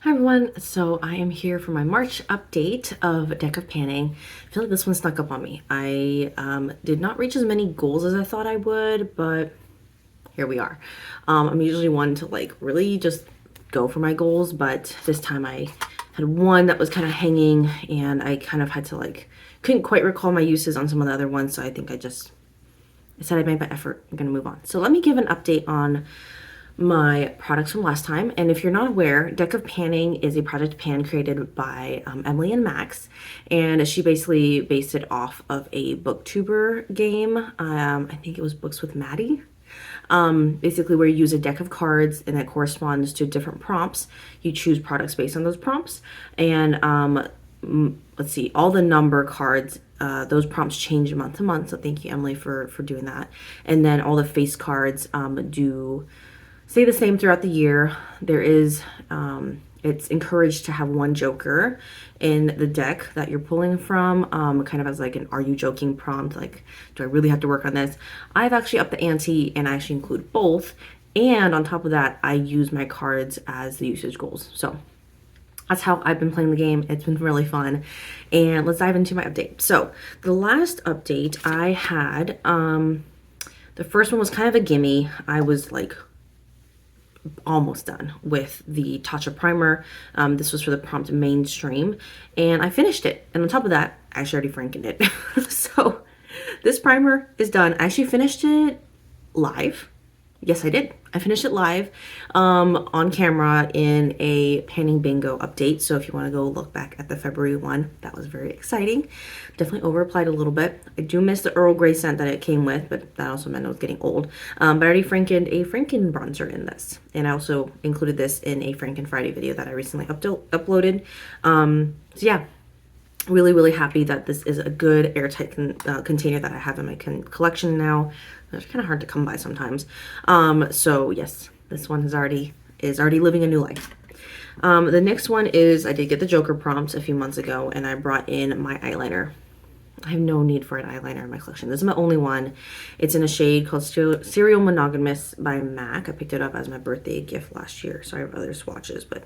Hi everyone, so I am here for my March update of Deck of Panning. I feel like this one snuck up on me. I did not reach as many goals as I thought I would, but here we are. I'm usually one to like really just go for my goals, but this time I had one that was kind of hanging and I kind of had to couldn't quite recall my uses on some of the other ones, so I think I said I made my effort. I'm gonna move on. So let me give an update on my products from last time. And if you're not aware, Deck of Panning is a project pan created by Emily and Max, and she basically based it off of a booktuber game. I think it was Books with Maddie. Basically where you use a deck of cards and that corresponds to different prompts. You choose products based on those prompts, and let's see, all the number cards, those prompts change month to month, so thank you, Emily, for doing that. And then all the face cards do stay the same throughout the year. There is, it's encouraged to have one joker in the deck that you're pulling from, kind of as like an "are you joking" prompt, like, do I really have to work on this? I've actually upped the ante and I actually include both, and on top of that I use my cards as the usage goals. So that's how I've been playing the game. It's been really fun. And let's dive into my update. So the last update I had, the first one was kind of a gimme. I was like almost done with the Tatcha primer. This was for the prompt mainstream, and I finished it. And on top of that, I actually already frankened it. So this primer is done. I actually finished it live. Yes, I did. I finished it live on camera in a Panning Bingo update. So if you want to go look back at the February one, that was very exciting. Definitely over applied a little bit. I do miss the Earl Grey scent that it came with, but that also meant it was getting old. But I already frankened a Franken bronzer in this. And I also included this in a Franken Friday video that I recently uploaded. So yeah, really happy that this is a good airtight container that I have in my collection now. They're kind of hard to come by sometimes. So yes, this one is already living a new life. The next one is, I did get the Joker prompts a few months ago, and I brought in my eyeliner. I have no need for an eyeliner in my collection. This is my only one. It's in a shade called Serial Monogamous by MAC. I picked it up as my birthday gift last year, so I have other swatches, but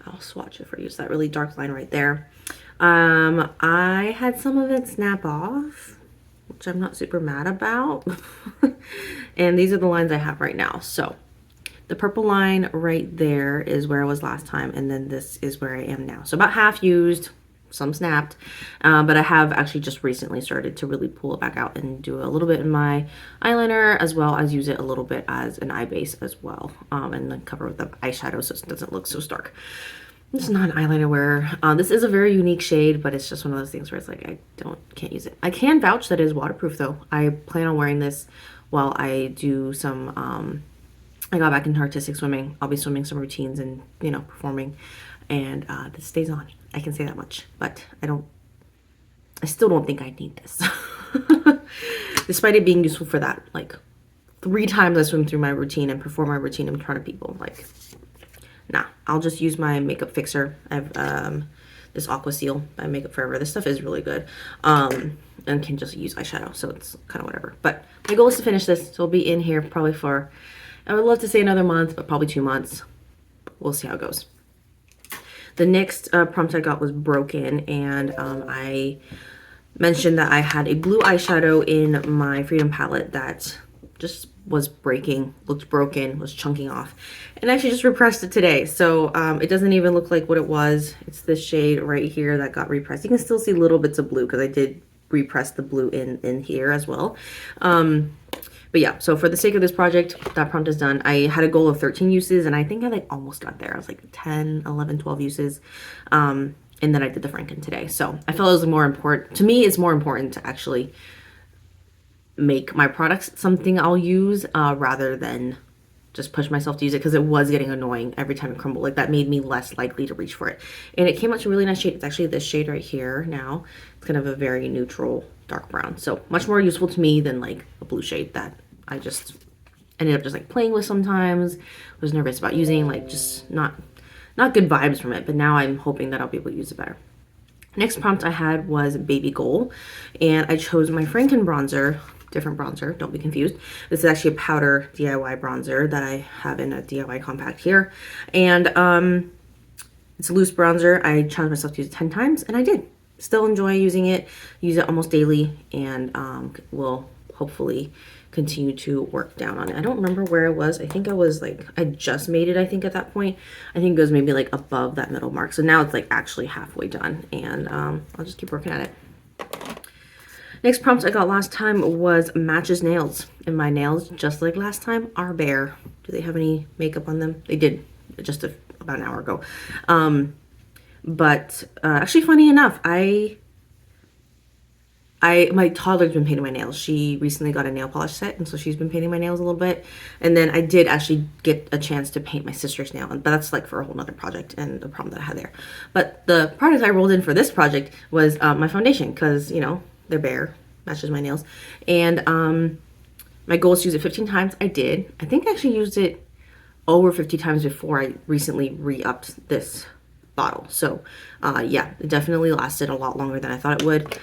I'll swatch it for you. It's that really dark line right there. I had some of it snap off, which I'm not super mad about. And these are the lines I have right now. So the purple line right there is where I was last time, and then this is where I am now. So about half used, some snapped, but I have actually just recently started to really pull it back out and do a little bit in my eyeliner, as well as use it a little bit as an eye base as well, and then cover with the eyeshadow so it doesn't look so stark. This is not an eyeliner wear. This is a very unique shade, but it's just one of those things where it's like I can't use it. I can vouch that it is waterproof though. I plan on wearing this while I do some, I got back into artistic swimming. I'll be swimming some routines and, you know, performing, and this stays on. I can say that much, but I still don't think I need this. Despite it being useful for that, like 3 times I swim through my routine and perform my routine in front of people, like, nah, I'll just use my makeup fixer. I have this Aqua Seal by Makeup Forever. This stuff is really good, and can just use eyeshadow, so it's kind of whatever. But my goal is to finish this, so it'll be in here probably for, I would love to say another month, but probably 2 months. We'll see how it goes. The next prompt I got was Broken, and I mentioned that I had a blue eyeshadow in my Freedom palette that just was breaking, looked broken, was chunking off, and I actually just repressed it today. So it doesn't even look like what it was. It's this shade right here that got repressed. You can still see little bits of blue because I did repress the blue in here as well. But yeah, so for the sake of this project, that prompt is done. I had a goal of 13 uses, and I think I like almost got there. I was like 10, 11, 12 uses. And then I did the Franken today. So I felt it was more important. To me, it's more important to actually make my products something I'll use rather than just push myself to use it, because it was getting annoying every time it crumbled. Like, that made me less likely to reach for it. And it came out to a really nice shade. It's actually this shade right here now. It's kind of a very neutral dark brown. So much more useful to me than like a blue shade that I just ended up just like playing with sometimes. Was nervous about using, like, just not good vibes from it. But now I'm hoping that I'll be able to use it better. Next prompt I had was Baby Goal, and I chose my Franken bronzer. Different bronzer, don't be confused. This is actually a powder DIY bronzer that I have in a DIY compact here. And It's a loose bronzer. I challenged myself to use it 10 times, and I did. Still enjoy using it. Use it almost daily, and will hopefully continue to work down on it. I don't remember where I was. I think I was like, I just made it, I think, at that point. I think it was maybe like above that middle mark. So now it's like actually halfway done, and I'll just keep working at it. Next prompt I got last time was matches nails. And my nails, just like last time, are bare. Do they have any makeup on them? They did just about an hour ago. But actually, funny enough, my toddler's been painting my nails. She recently got a nail polish set, and so she's been painting my nails a little bit. And then I did actually get a chance to paint my sister's nail, but that's like for a whole nother project and the problem that I had there. But the product I rolled in for this project was my foundation, because, you know, they're bare, matches my nails. And my goal is to use it 15 times. I did. I think I actually used it over 50 times before I recently re-upped this bottle. So yeah, it definitely lasted a lot longer than I thought it would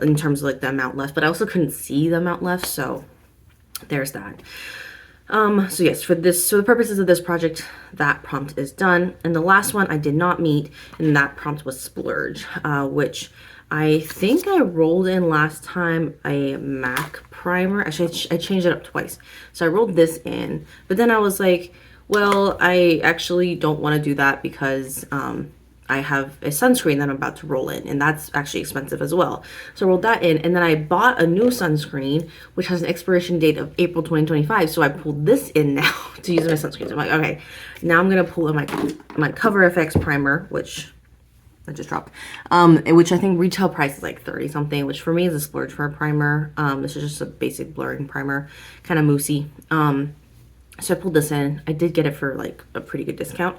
in terms of like the amount left, but I also couldn't see the amount left, so there's that. So yes, for the purposes of this project, that prompt is done. And the last one I did not meet, and that prompt was Splurge, which I think I rolled in last time a MAC primer. Actually, I changed it up twice. So I rolled this in, but then I was like, well, I actually don't want to do that because I have a sunscreen that I'm about to roll in, and that's actually expensive as well. So I rolled that in, and then I bought a new sunscreen, which has an expiration date of April 2025. So I pulled this in now to use my sunscreen. So I'm like, okay, now I'm going to pull in my Cover FX primer, which I just dropped, which I think retail price is like 30 something, which for me is a splurge for a primer. This is just a basic blurring primer, kind of moussey. So I pulled this in. I did get it for like a pretty good discount,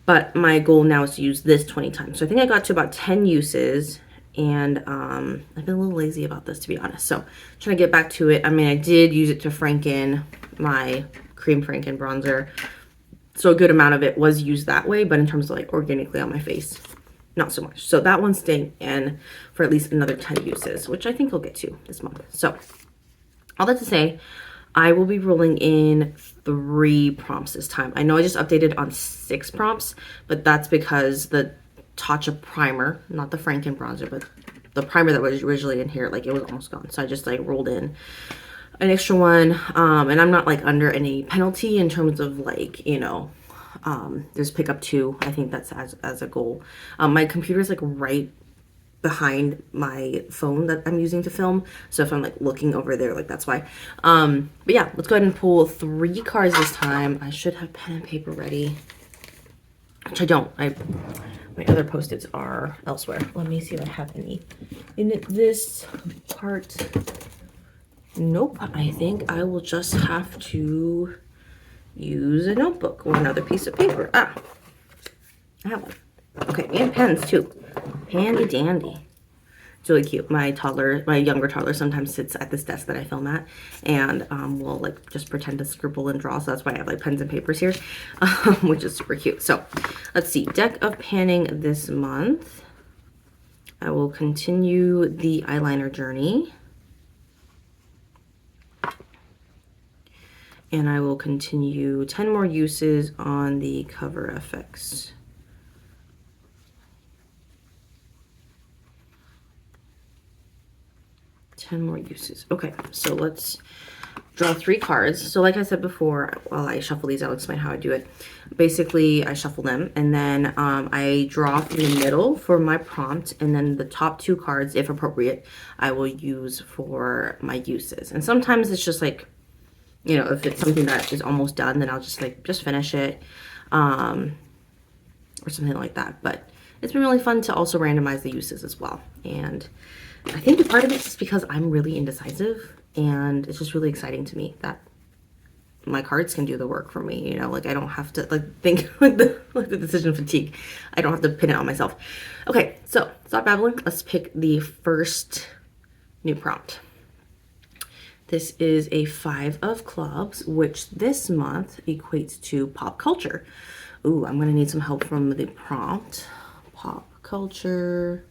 but my goal now is to use this 20 times. So I think I got to about 10 uses, and I've been a little lazy about this, to be honest. So trying to get back to it. I mean, I did use it to franken my cream franken bronzer, so a good amount of it was used that way, but in terms of like organically on my face, not so much. So that one's staying in for at least another 10 uses, which I think I'll get to this month. So all that to say, I will be rolling in 3 prompts this time. I know I just updated on 6 prompts, but that's because the Tatcha primer, not the Franken bronzer, but the primer that was originally in here, like it was almost gone. So I just like rolled in an extra one. And I'm not like under any penalty in terms of like, you know, just pick up 2. I think that's as a goal. My computer's like right behind my phone that I'm using to film, so if I'm like looking over there, like that's why. But yeah, let's go ahead and pull 3 cards this time. I should have pen and paper ready, which I don't. My other post-its are elsewhere. Let me see if I have any in this part. Nope. I think I will just have to use a notebook or another piece of paper. I have one. Okay, and pens too. Handy dandy. It's really cute. My younger toddler sometimes sits at this desk that I film at, and will like just pretend to scribble and draw. So that's why I have like pens and papers here, which is super cute. So let's see. Deck of panning this month. I will continue the eyeliner journey. And I will continue 10 more uses on the Cover FX. 10 more uses. Okay, so let's draw 3 cards. So like I said before, while I shuffle these, I'll explain how I do it. Basically, I shuffle them, and then I draw from the middle for my prompt, and then the top 2 cards, if appropriate, I will use for my uses. And sometimes it's just like, you know, if it's something that is almost done, then I'll just finish it, or something like that. But it's been really fun to also randomize the uses as well. And I think part of it is because I'm really indecisive, and it's just really exciting to me that my cards can do the work for me. You know, like I don't have to like think like the decision fatigue. I don't have to pin it on myself. Okay, so stop babbling. Let's pick the first new prompt. This is a 5 of clubs, which this month equates to pop culture. Ooh, I'm gonna need some help from the prompt. Pop culture.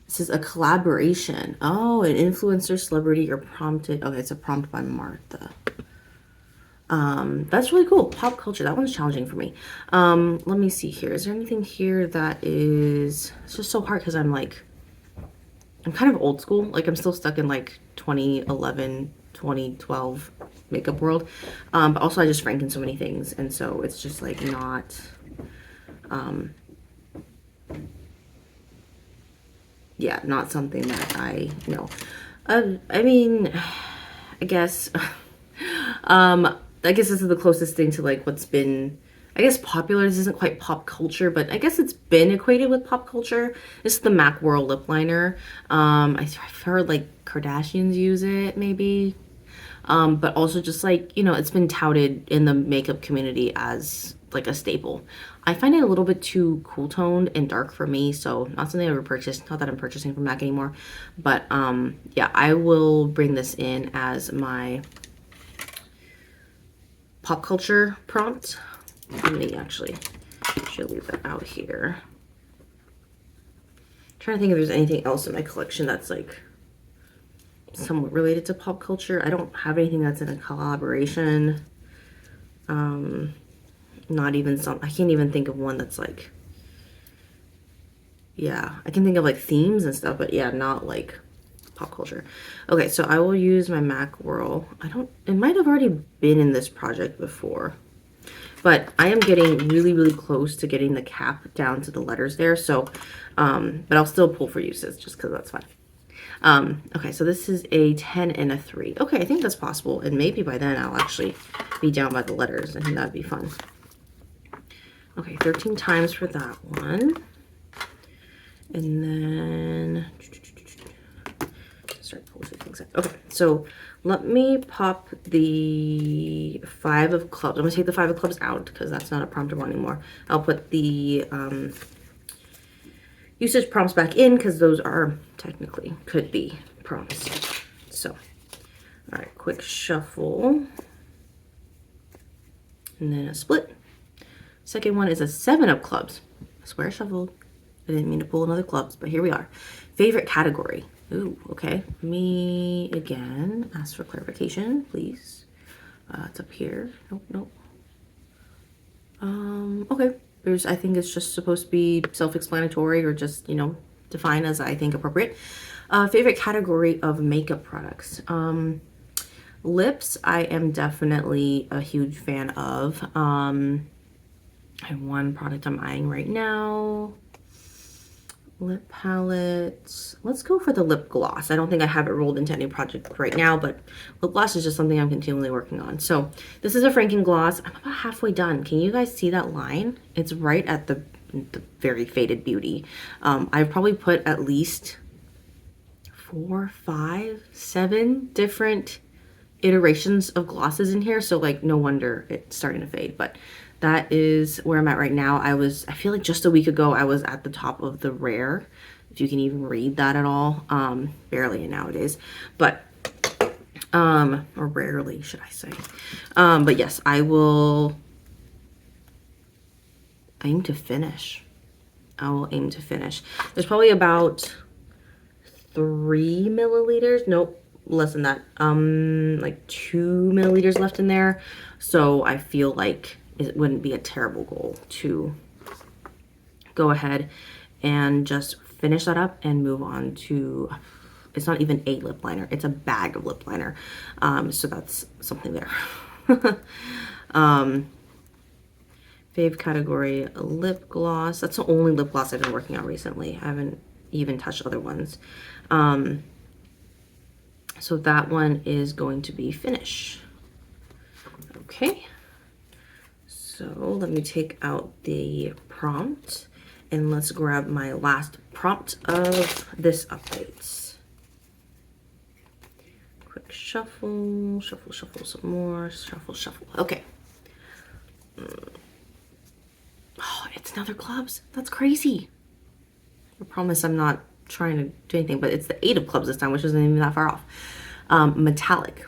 This is a collaboration. Oh, an influencer, celebrity, or prompted. Okay, it's a prompt by Martha. That's really cool. Pop culture. That one's challenging for me. Let me see here. Is there anything here that is... It's just so hard because I'm like... I'm kind of old school. Like, I'm still stuck in like 2011, 2012 makeup world. But also I just franken so many things. And so it's just like not... yeah, not something that I know. I mean, I guess... I guess this is the closest thing to like what's been, I guess popular. This isn't quite pop culture, but I guess it's been equated with pop culture. This is the MAC Whirl lip liner. I've heard like Kardashians use it maybe. But also just like, you know, it's been touted in the makeup community as like a staple. I find it a little bit too cool toned and dark for me, so not something I would purchase. Not that I'm purchasing from MAC anymore, but yeah, I will bring this in as my pop culture prompt. Let me actually should leave that out here. I'm trying to think if there's anything else in my collection that's like somewhat related to pop culture. I don't have anything that's in a collaboration. Not even some, I can't even think of one that's like, yeah, I can think of like themes and stuff, but yeah, not like pop culture. Okay, so I will use my MAC Whirl. It might have already been in this project before, but I am getting really, really close to getting the cap down to the letters there. So, but I'll still pull for uses just because that's fine. Okay, so this is a 10 and a 3. Okay, I think that's possible. And maybe by then I'll actually be down by the letters. I think that'd be fun. Okay, 13 times for that one. And then start pulling things out. Okay, so let me pop the 5 of clubs. I'm gonna take the 5 of clubs out because that's not a prompt anymore. I'll put the usage prompts back in because those are technically could be prompts. So, all right, quick shuffle. And then a split. Second one is a 7 of clubs. I swear I shuffled. I didn't mean to pull another clubs, but here we are. Favorite category. Ooh, okay. Me again. Ask for clarification, please. It's up here. Nope. Okay. I think it's just supposed to be self-explanatory or just, you know, define as I think appropriate. Favorite category of makeup products. Lips, I am definitely a huge fan of. I have one product I'm eyeing right now. Lip palette. Let's go for the lip gloss. I don't think I have it rolled into any project right now, but lip gloss is just something I'm continually working on. So this is a Franken gloss. I'm about halfway done. Can you guys see that line? It's right at the very faded beauty. I've probably put at least 4, 5, 7 different iterations of glosses in here. So like no wonder it's starting to fade, but that is where I'm at right now. I feel like just a week ago, I was at the top of the rare, if you can even read that at all. Barely nowadays, but, or rarely, should I say. But yes, I will aim to finish. I will aim to finish. There's probably about 3 milliliters. Nope, less than that. Like 2 milliliters left in there. So I feel like it wouldn't be a terrible goal to go ahead and just finish that up and move on to, it's not even a lip liner, it's a bag of lip liner. So that's something there. Fave category, lip gloss. That's the only lip gloss I've been working on recently. I haven't even touched other ones. So that one is going to be finish. Okay. So let me take out the prompt and let's grab my last prompt of this update. Quick shuffle, shuffle, shuffle some more, shuffle, shuffle. Okay. Oh, it's another clubs. That's crazy. I promise I'm not trying to do anything, but it's the 8 of clubs this time, which isn't even that far off. Metallic.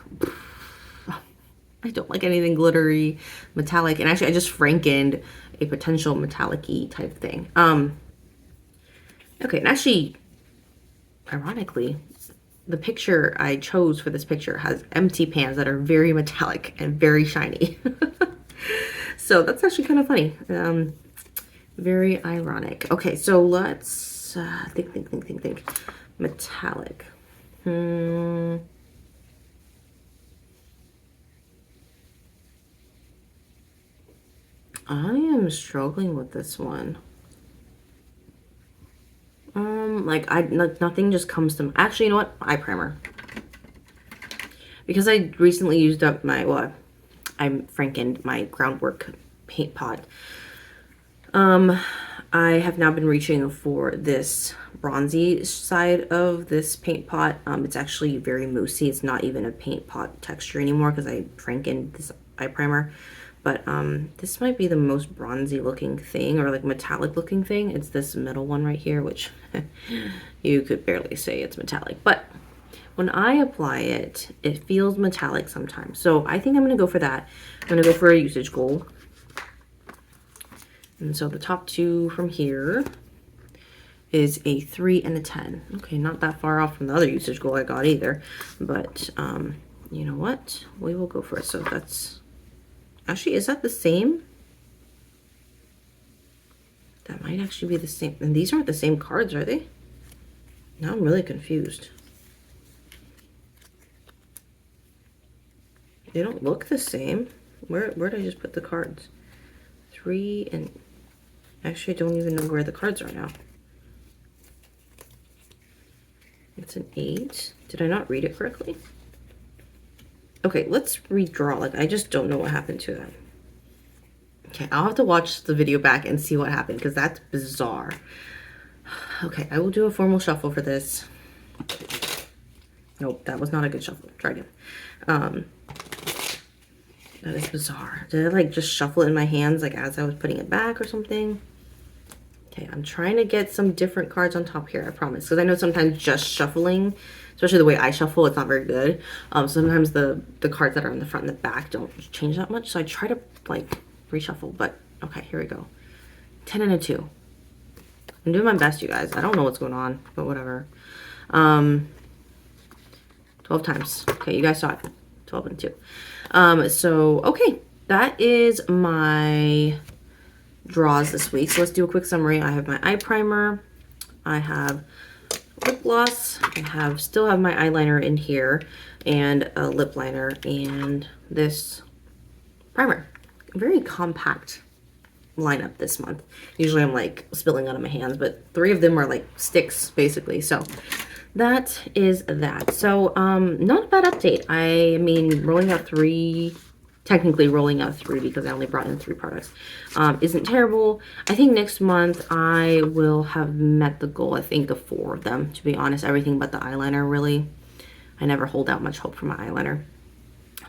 I don't like anything glittery, metallic, and actually I just frankened a potential metallic-y type thing. Okay, and actually, ironically, the picture I chose for this picture has empty pans that are very metallic and very shiny. So that's actually kind of funny. Very ironic. Okay, so let's think. Metallic. I am struggling with this one. Nothing just comes to. Actually, you know what? Eye primer. Because I recently used up my, well, I'm frankened my Groundwork paint pot. I have now been reaching for this bronzy side of this paint pot. It's actually very moussey. It's not even a paint pot texture anymore because I frankened this eye primer. But this might be the most bronzy looking thing, or like metallic looking thing. It's this middle one right here, which you could barely say it's metallic. But when I apply it, it feels metallic sometimes. So I think I'm going to go for that. I'm going to go for a usage gold. And so the top two from here is a 3 and a 10. Okay, not that far off from the other usage gold I got either. But you know what? We will go for it. So that's... Actually, is that the same? That might actually be the same. And these aren't the same cards, are they? Now I'm really confused. They don't look the same. Where did I just put the cards? 3 and... Actually, I don't even know where the cards are now. It's an 8. Did I not read it correctly? Okay, let's redraw. Like, I just don't know what happened to that. Okay, I'll have to watch the video back and see what happened because that's bizarre. Okay, I will do a formal shuffle for this. Nope, that was not a good shuffle. Try again. That is bizarre. Did I like just shuffle it in my hands like as I was putting it back or something? Okay, I'm trying to get some different cards on top here, I promise. Because I know sometimes just shuffling, especially the way I shuffle, it's not very good. Sometimes the cards that are in the front and the back don't change that much. So I try to like reshuffle, but okay, here we go. 10 and a 2. I'm doing my best, you guys. I don't know what's going on, but whatever. 12 times. Okay, you guys saw it. 12 and 2. So, okay, that is my draws this week. So let's do a quick summary. I have my eye primer. I have lip gloss. I still have my eyeliner in here and a lip liner and this primer. Very compact lineup this month. Usually I'm like spilling out of my hands, but 3 of them are like sticks basically. So that is that. So not a bad update. I mean, rolling out 3, technically rolling out 3 because I only brought in 3 products, isn't terrible. I think next month I will have met the goal, I think, of 4 of them, to be honest. Everything but the eyeliner, really. I never hold out much hope for my eyeliner.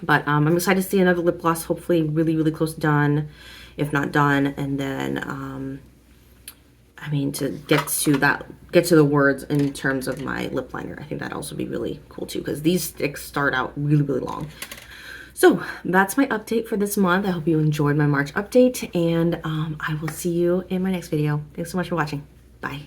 But I'm excited to see another lip gloss, hopefully really, really close to done, if not done. And then, I mean, to get to the words in terms of my lip liner, I think that'd also be really cool too, because these sticks start out really, really long. So that's my update for this month. I hope you enjoyed my March update, and I will see you in my next video. Thanks so much for watching. Bye.